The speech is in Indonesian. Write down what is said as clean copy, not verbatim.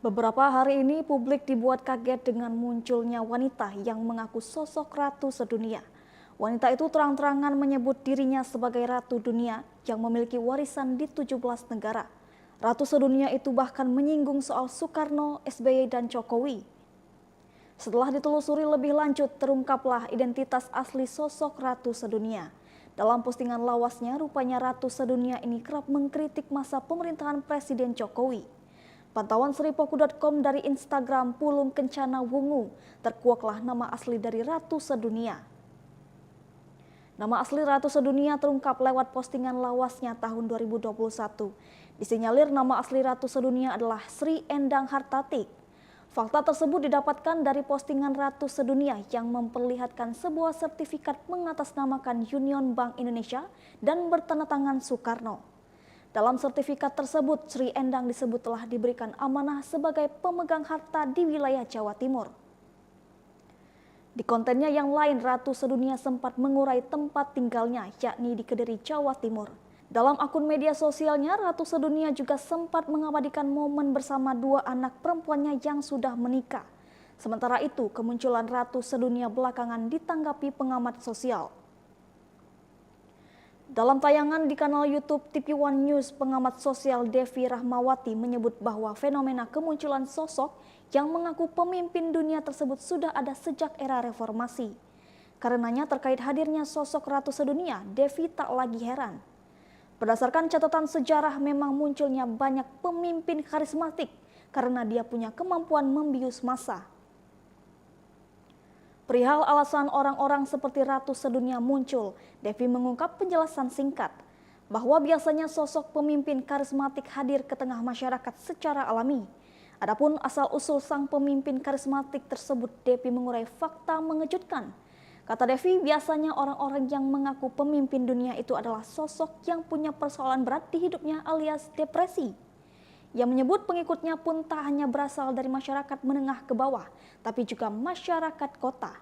Beberapa hari ini publik dibuat kaget dengan munculnya wanita yang mengaku sosok ratu sedunia. Wanita itu terang-terangan menyebut dirinya sebagai ratu dunia yang memiliki warisan di 17 negara. Ratu sedunia itu bahkan menyinggung soal Soekarno, SBY, dan Jokowi. Setelah ditelusuri lebih lanjut, terungkaplah identitas asli sosok ratu sedunia. Dalam postingan lawasnya, rupanya ratu sedunia ini kerap mengkritik masa pemerintahan Presiden Jokowi. Pantauan seripoku.com dari Instagram Pulung Kencana Wungu, terkuaklah nama asli dari Ratu Sedunia. Nama asli Ratu Sedunia terungkap lewat postingan lawasnya tahun 2021. Disinyalir nama asli Ratu Sedunia adalah Sri Endang Hartatik. Fakta tersebut didapatkan dari postingan Ratu Sedunia yang memperlihatkan sebuah sertifikat mengatasnamakan Union Bank Indonesia dan bertanda tangan Soekarno. Dalam sertifikat tersebut, Sri Endang disebut telah diberikan amanah sebagai pemegang harta di wilayah Jawa Timur. Di kontennya yang lain, Ratu Sedunia sempat mengurai tempat tinggalnya, yakni di Kediri, Jawa Timur. Dalam akun media sosialnya, Ratu Sedunia juga sempat mengabadikan momen bersama dua anak perempuannya yang sudah menikah. Sementara itu, kemunculan Ratu Sedunia belakangan ditanggapi pengamat sosial. Dalam tayangan di kanal YouTube TV One News, pengamat sosial Devi Rahmawati menyebut bahwa fenomena kemunculan sosok yang mengaku pemimpin dunia tersebut sudah ada sejak era reformasi. Karenanya terkait hadirnya sosok Ratu Sedunia, Devi tak lagi heran. Berdasarkan catatan sejarah, memang munculnya banyak pemimpin karismatik karena dia punya kemampuan membius massa. Perihal alasan orang-orang seperti Ratu Sedunia muncul, Devi mengungkap penjelasan singkat bahwa biasanya sosok pemimpin karismatik hadir ke tengah masyarakat secara alami. Adapun asal-usul sang pemimpin karismatik tersebut, Devi mengurai fakta mengejutkan. Kata Devi, biasanya orang-orang yang mengaku pemimpin dunia itu adalah sosok yang punya persoalan berat di hidupnya alias depresi. Yang menyebut pengikutnya pun tak hanya berasal dari masyarakat menengah ke bawah, tapi juga masyarakat kota.